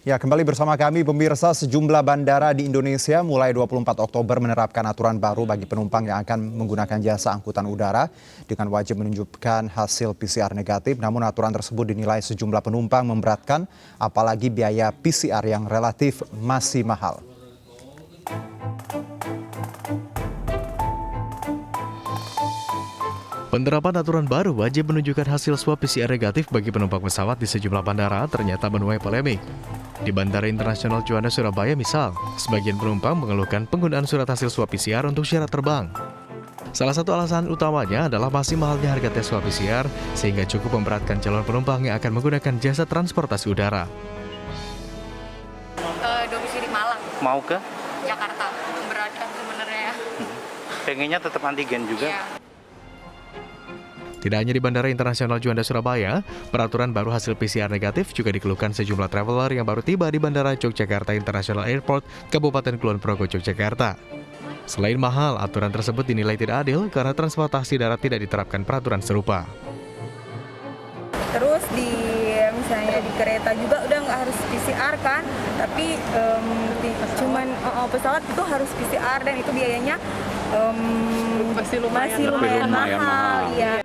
Ya, kembali bersama kami pemirsa, sejumlah bandara di Indonesia mulai 24 Oktober menerapkan aturan baru bagi penumpang yang akan menggunakan jasa angkutan udara dengan wajib menunjukkan hasil PCR negatif. Namun aturan tersebut dinilai sejumlah penumpang memberatkan, apalagi biaya PCR yang relatif masih mahal. Penerapan aturan baru wajib menunjukkan hasil swab PCR negatif bagi penumpang pesawat di sejumlah bandara ternyata menuai polemik. Di Bandara Internasional Juanda, Surabaya misal, sebagian penumpang mengeluhkan penggunaan surat hasil swab PCR untuk syarat terbang. Salah satu alasan utamanya adalah masih mahalnya harga tes swab PCR sehingga cukup memberatkan calon penumpang yang akan menggunakan jasa transportasi udara. Domisili Malang. Mau ke? Jakarta. Memberatkan sebenarnya. Pengennya tetap antigen juga? Iya. Tidak hanya di Bandara Internasional Juanda, Surabaya, peraturan baru hasil PCR negatif juga dikeluhkan sejumlah traveler yang baru tiba di Bandara Yogyakarta International Airport, Kabupaten Kulon Progo, Yogyakarta. Selain mahal, aturan tersebut dinilai tidak adil karena transportasi darat tidak diterapkan peraturan serupa. Terus misalnya di kereta juga udah nggak harus PCR kan, tapi cuman pesawat itu harus PCR dan itu biayanya masih lumayan mahal. Ya.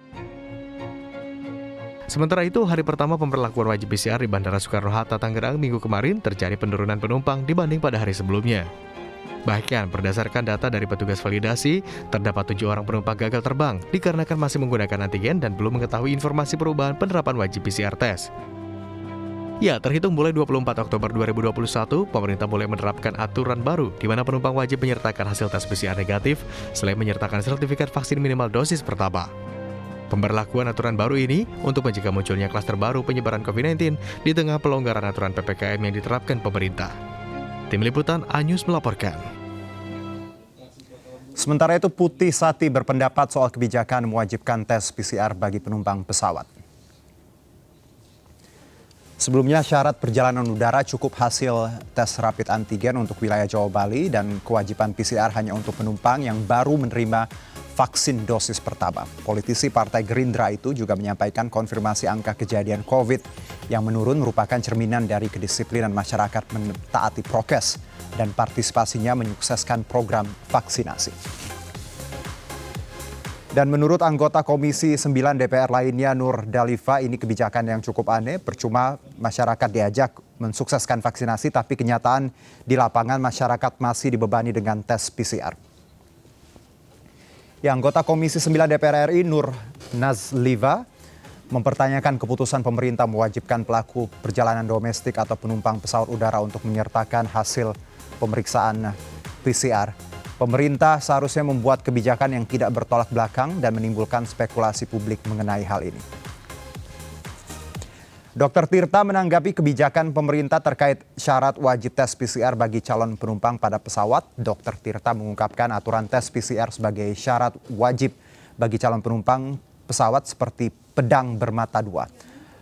Sementara itu, hari pertama pemberlakuan wajib PCR di Bandara Soekarno-Hatta, Tangerang minggu kemarin terjadi penurunan penumpang dibanding pada hari sebelumnya. Bahkan, berdasarkan data dari petugas validasi, terdapat 7 orang penumpang gagal terbang dikarenakan masih menggunakan antigen dan belum mengetahui informasi perubahan penerapan wajib PCR tes. Ya, terhitung mulai 24 Oktober 2021, pemerintah mulai menerapkan aturan baru di mana penumpang wajib menyertakan hasil tes PCR negatif selain menyertakan sertifikat vaksin minimal dosis pertama. Pemberlakuan aturan baru ini untuk mencegah munculnya klaster baru penyebaran COVID-19 di tengah pelonggaran aturan PPKM yang diterapkan pemerintah. Tim Liputan A-News melaporkan. Sementara itu, Putih Sati berpendapat soal kebijakan mewajibkan tes PCR bagi penumpang pesawat. Sebelumnya, syarat perjalanan udara cukup hasil tes rapid antigen untuk wilayah Jawa Bali dan kewajiban PCR hanya untuk penumpang yang baru menerima vaksin dosis pertama. Politisi Partai Gerindra itu juga menyampaikan konfirmasi angka kejadian COVID yang menurun merupakan cerminan dari kedisiplinan masyarakat mentaati prokes dan partisipasinya menyukseskan program vaksinasi. Dan menurut anggota Komisi 9 DPR lainnya Nur Dalifa, ini kebijakan yang cukup aneh. Percuma masyarakat diajak mensukseskan vaksinasi, tapi kenyataan di lapangan masyarakat masih dibebani dengan tes PCR. Ya, anggota Komisi 9 DPR RI Nur Nazliva mempertanyakan keputusan pemerintah mewajibkan pelaku perjalanan domestik atau penumpang pesawat udara untuk menyertakan hasil pemeriksaan PCR. Pemerintah seharusnya membuat kebijakan yang tidak bertolak belakang dan menimbulkan spekulasi publik mengenai hal ini. Dr. Tirta menanggapi kebijakan pemerintah terkait syarat wajib tes PCR bagi calon penumpang pada pesawat. Dr. Tirta mengungkapkan aturan tes PCR sebagai syarat wajib bagi calon penumpang pesawat seperti pedang bermata dua.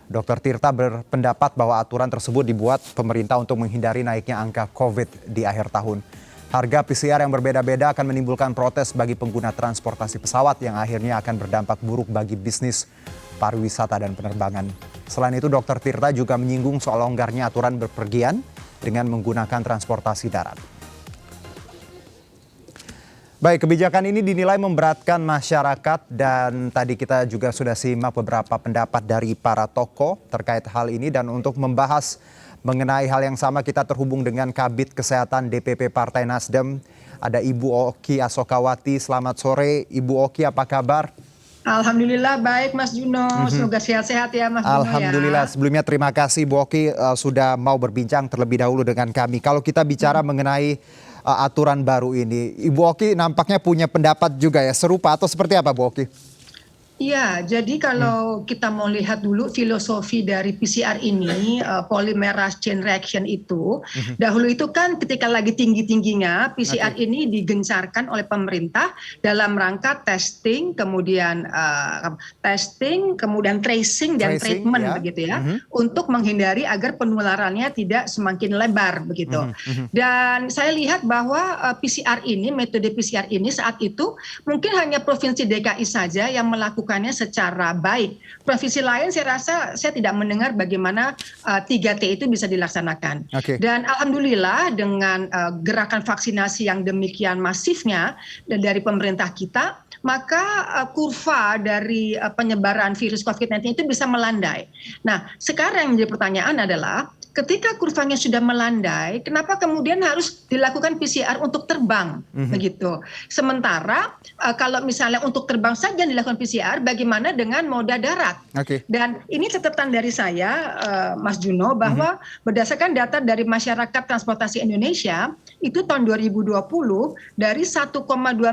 Dr. Tirta berpendapat bahwa aturan tersebut dibuat pemerintah untuk menghindari naiknya angka COVID di akhir tahun. Harga PCR yang berbeda-beda akan menimbulkan protes bagi pengguna transportasi pesawat yang akhirnya akan berdampak buruk bagi bisnis pariwisata dan penerbangan. Selain itu, Dr. Tirta juga menyinggung soal longgarnya aturan berpergian dengan menggunakan transportasi darat. Baik, kebijakan ini dinilai memberatkan masyarakat dan tadi kita juga sudah simak beberapa pendapat dari para tokoh terkait hal ini. Dan untuk membahas mengenai hal yang sama, kita terhubung dengan Kabid Kesehatan DPP Partai Nasdem. Ada Ibu Oki Asokawati. Selamat sore, Ibu Oki, apa kabar? Alhamdulillah baik Mas Juno, semoga sehat-sehat ya Mas Juno. Alhamdulillah, sebelumnya terima kasih Bu Oki sudah mau berbincang terlebih dahulu dengan kami. Kalau kita bicara mengenai aturan baru ini, Ibu Oki nampaknya punya pendapat juga ya, serupa atau seperti apa Bu Oki? Iya, jadi kalau kita mau lihat dulu filosofi dari PCR ini, polymerase chain reaction itu, dahulu itu kan ketika lagi tinggi-tingginya, PCR ini digencarkan oleh pemerintah dalam rangka testing, kemudian tracing dan treatment begitu ya, untuk menghindari agar penularannya tidak semakin lebar begitu. Dan saya lihat bahwa PCR ini, metode PCR ini saat itu mungkin hanya Provinsi DKI saja yang melakukan melakukannya secara baik. Provinsi lain saya rasa saya tidak mendengar bagaimana 3T itu bisa dilaksanakan. Dan alhamdulillah dengan gerakan vaksinasi yang demikian masifnya dari pemerintah kita, maka kurva dari penyebaran virus COVID-19 itu bisa melandai. Nah, sekarang yang menjadi pertanyaan adalah ketika kurvanya sudah melandai, kenapa kemudian harus dilakukan PCR untuk terbang, begitu? Sementara kalau misalnya untuk terbang saja dilakukan PCR, bagaimana dengan moda darat? Dan ini catatan dari saya, Mas Juno, bahwa berdasarkan data dari Masyarakat Transportasi Indonesia, itu tahun 2020 dari 1,2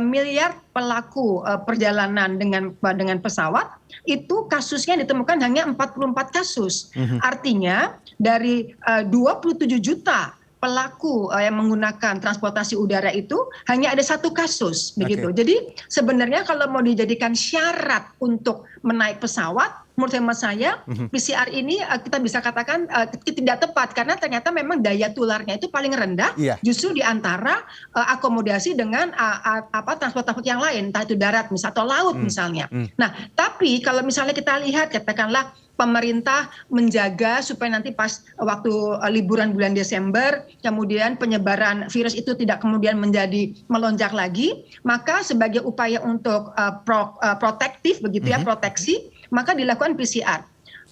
miliar pelaku perjalanan dengan pesawat, itu kasusnya ditemukan hanya 44 kasus. Artinya dari 27 juta pelaku yang menggunakan transportasi udara itu hanya ada 1 kasus, begitu. Jadi sebenarnya kalau mau dijadikan syarat untuk menaik pesawat, menurut hemat saya PCR ini kita bisa katakan tidak tepat karena ternyata memang daya tularnya itu paling rendah justru di antara akomodasi dengan transport yang lain, entah itu darat misalnya atau laut misalnya. Nah, tapi kalau misalnya kita lihat katakanlah pemerintah menjaga supaya nanti pas waktu liburan bulan Desember kemudian penyebaran virus itu tidak kemudian menjadi melonjak lagi, maka sebagai upaya untuk protektif begitu ya, proteksi, maka dilakukan PCR.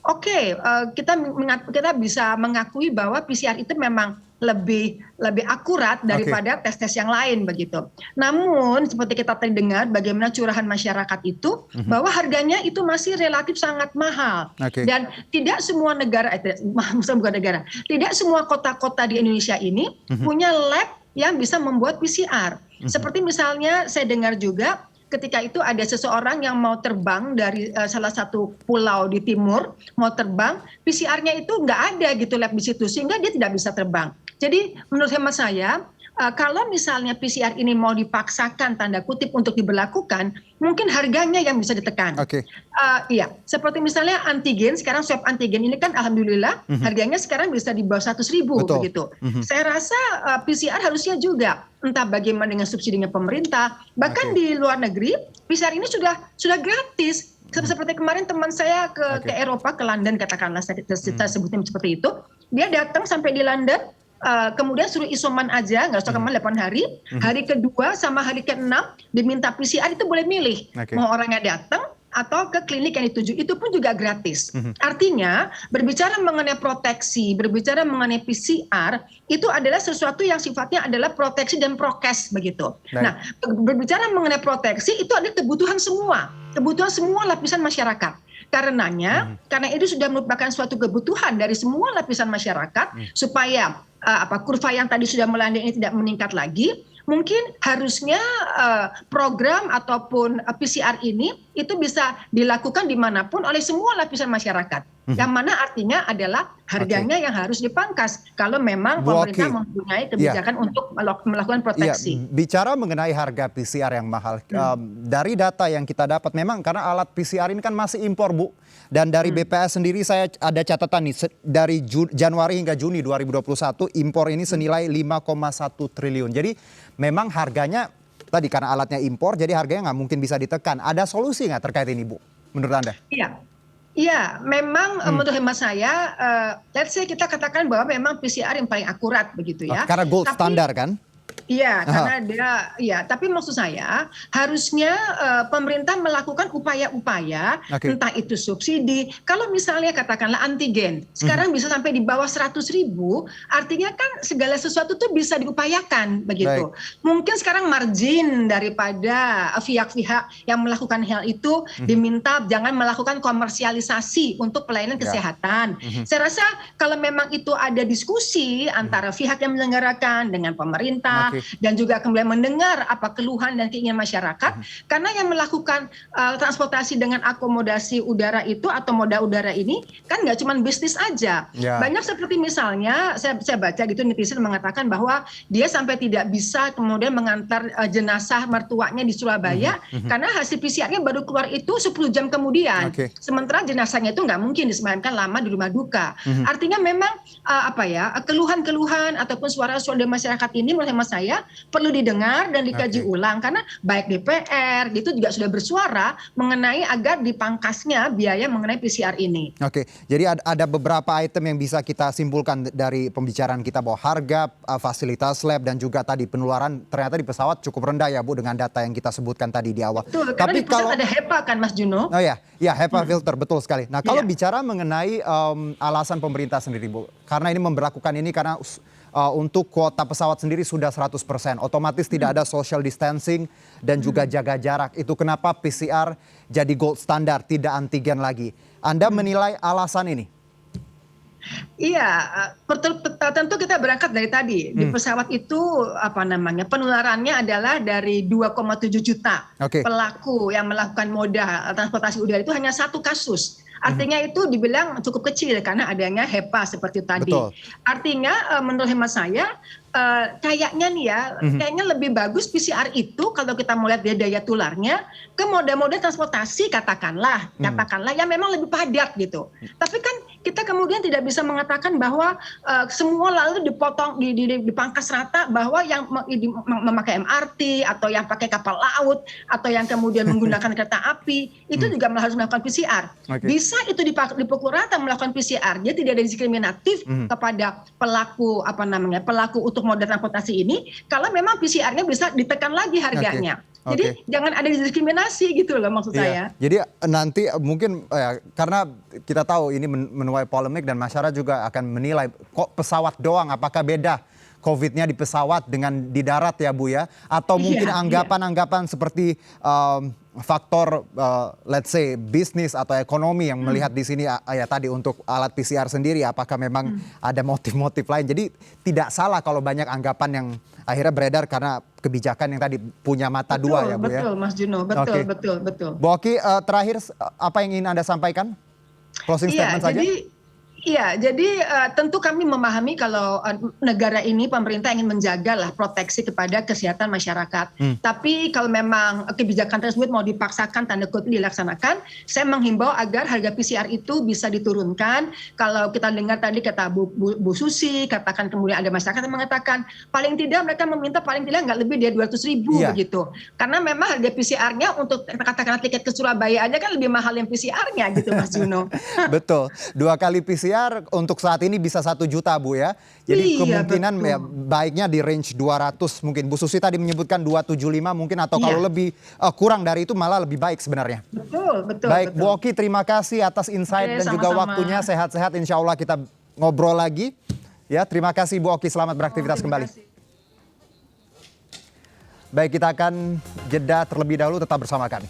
Oke, kita bisa mengakui bahwa PCR itu memang lebih akurat daripada tes-tes yang lain begitu. Namun seperti kita tadi dengar bagaimana curahan masyarakat itu bahwa harganya itu masih relatif sangat mahal. Dan tidak semua negara tidak semua kota-kota di Indonesia ini punya lab yang bisa membuat PCR. Seperti misalnya saya dengar juga ketika itu ada seseorang yang mau terbang dari salah satu pulau di timur, mau terbang, PCR-nya itu nggak ada gitu lab di situ, sehingga dia tidak bisa terbang. Jadi menurut hemat saya, kalau misalnya PCR ini mau dipaksakan tanda kutip untuk diberlakukan, mungkin harganya yang bisa ditekan. Iya, seperti misalnya antigen, sekarang swab antigen ini kan alhamdulillah harganya sekarang bisa di bawah 100.000 begitu. Saya rasa PCR harusnya juga entah bagaimana dengan subsidinya pemerintah, bahkan di luar negeri PCR ini sudah gratis. Seperti kemarin teman saya ke Eropa, ke London katakanlah, kita sebutnya seperti itu, dia datang sampai di London, kemudian suruh isoman aja, nggak usah kemana 8 hari, hari kedua sama hari ke-6 diminta PCR itu boleh milih, mau orangnya datang atau ke klinik yang dituju, itu pun juga gratis. Artinya berbicara mengenai proteksi, berbicara mengenai PCR itu adalah sesuatu yang sifatnya adalah proteksi dan prokes begitu. Nah, berbicara mengenai proteksi itu ada kebutuhan semua lapisan masyarakat. Karena itu sudah merupakan suatu kebutuhan dari semua lapisan masyarakat supaya kurva yang tadi sudah melandai ini tidak meningkat lagi. Mungkin harusnya program ataupun PCR ini itu bisa dilakukan dimanapun oleh semua lapisan masyarakat. Yang mana artinya adalah harganya yang harus dipangkas kalau memang pemerintah mempunyai kebijakan untuk melakukan proteksi. Bicara mengenai harga PCR yang mahal, dari data yang kita dapat memang karena alat PCR ini kan masih impor, Bu. Dan dari BPS sendiri saya ada catatan nih, dari Januari hingga Juni 2021 impor ini senilai 5,1 triliun. Jadi memang harganya tadi karena alatnya impor jadi harganya nggak mungkin bisa ditekan. Ada solusi nggak terkait ini, Bu, menurut Anda? Iya, memang menurut hemat saya, let's say kita katakan bahwa memang PCR yang paling akurat begitu ya. Karena gold standar kan? Iya, karena dia, tapi maksud saya harusnya pemerintah melakukan upaya-upaya, entah itu subsidi. Kalau misalnya katakanlah antigen, sekarang bisa sampai di bawah 100.000, artinya kan segala sesuatu tuh bisa diupayakan begitu. Mungkin sekarang margin daripada pihak-pihak yang melakukan hal itu diminta jangan melakukan komersialisasi untuk pelayanan kesehatan. Saya rasa kalau memang itu ada diskusi antara pihak yang menyelenggarakan dengan pemerintah, dan juga kemudian mendengar apa keluhan dan keinginan masyarakat, karena yang melakukan transportasi dengan akomodasi udara itu atau moda udara ini kan nggak cuma bisnis aja. Banyak seperti misalnya saya baca gitu netizen mengatakan bahwa dia sampai tidak bisa kemudian mengantar jenazah mertuanya di Surabaya karena hasil PCR-nya baru keluar itu 10 jam kemudian. Sementara jenazahnya itu nggak mungkin disemayamkan lama di rumah duka. Artinya memang keluhan-keluhan ataupun suara-suara dari masyarakat ini menurut hemat saya saya perlu didengar dan dikaji ulang, karena baik DPR gitu juga sudah bersuara mengenai agar dipangkasnya biaya mengenai PCR ini. Oke, jadi ada beberapa item yang bisa kita simpulkan dari pembicaraan kita bahwa harga, fasilitas lab dan juga tadi penularan ternyata di pesawat cukup rendah ya Bu dengan data yang kita sebutkan tadi di awal. Betul, karena di pusat ada HEPA kan Mas Juno? Oh ya HEPA filter betul sekali. Nah kalau bicara mengenai alasan pemerintah sendiri Bu, karena ini memberlakukan ini karena untuk kuota pesawat sendiri sudah 100%, otomatis tidak ada social distancing dan juga jaga jarak. Itu kenapa PCR jadi gold standar, tidak antigen lagi. Anda menilai alasan ini? Iya, tentu kita berangkat dari tadi di pesawat itu penularannya adalah dari 2,7 juta pelaku yang melakukan moda transportasi udara itu hanya 1 kasus. Artinya itu dibilang cukup kecil karena adanya HEPA seperti tadi. Betul. Artinya menurut hemat saya kayaknya nih ya, kayaknya lebih bagus PCR itu kalau kita mau lihat daya tularnya ke moda-moda transportasi katakanlah yang memang lebih padat gitu. Tapi kan kita kemudian tidak bisa mengatakan bahwa semua lalu dipotong, dipangkas rata bahwa yang memakai MRT atau yang pakai kapal laut atau yang kemudian menggunakan kereta api itu juga harus melakukan PCR. Bisa itu dipukul rata melakukan PCR, dia tidak ada diskriminatif kepada pelaku pelaku untuk moda transportasi ini kalau memang PCR-nya bisa ditekan lagi harganya. Jadi jangan ada diskriminasi gitu loh maksud saya. Jadi nanti mungkin karena kita tahu ini menuai polemik dan masyarakat juga akan menilai kok pesawat doang, apakah beda COVID-nya di pesawat dengan di darat ya Bu ya? Atau mungkin anggapan-anggapan seperti faktor let's say bisnis atau ekonomi yang melihat di sini ya tadi untuk alat PCR sendiri apakah memang ada motif-motif lain. Jadi tidak salah kalau banyak anggapan yang akhirnya beredar karena kebijakan yang tadi punya mata dua ya Bu ya. Betul Mas Juno, betul. Bu Oki, terakhir apa yang ingin Anda sampaikan? Closing statement saja. Jadi tentu kami memahami kalau negara ini pemerintah ingin menjaga lah proteksi kepada kesehatan masyarakat. Tapi kalau memang kebijakan tersebut mau dipaksakan tanda kutip dilaksanakan, saya menghimbau agar harga PCR itu bisa diturunkan. Kalau kita dengar tadi kata Bu Susi, katakan kemudian ada masyarakat yang mengatakan paling tidak mereka meminta paling tidak nggak lebih dari 200.000 begitu. Karena memang harga PCR-nya untuk katakanlah tiket ke Surabaya aja kan lebih mahal yang PCR-nya gitu Mas Juno. Betul, 2 kali PCR untuk saat ini bisa 1 juta Bu ya. Jadi kemungkinan ya, baiknya di range 200 mungkin. Bu Susi tadi menyebutkan 275 mungkin atau kalau lebih kurang dari itu malah lebih baik sebenarnya. Betul. Baik Bu Oki, terima kasih atas insight dan juga waktunya. Sehat-sehat, insya Allah kita ngobrol lagi. Ya, terima kasih Bu Oki, selamat beraktivitas kembali. Baik, kita akan jeda terlebih dahulu, tetap bersama kami.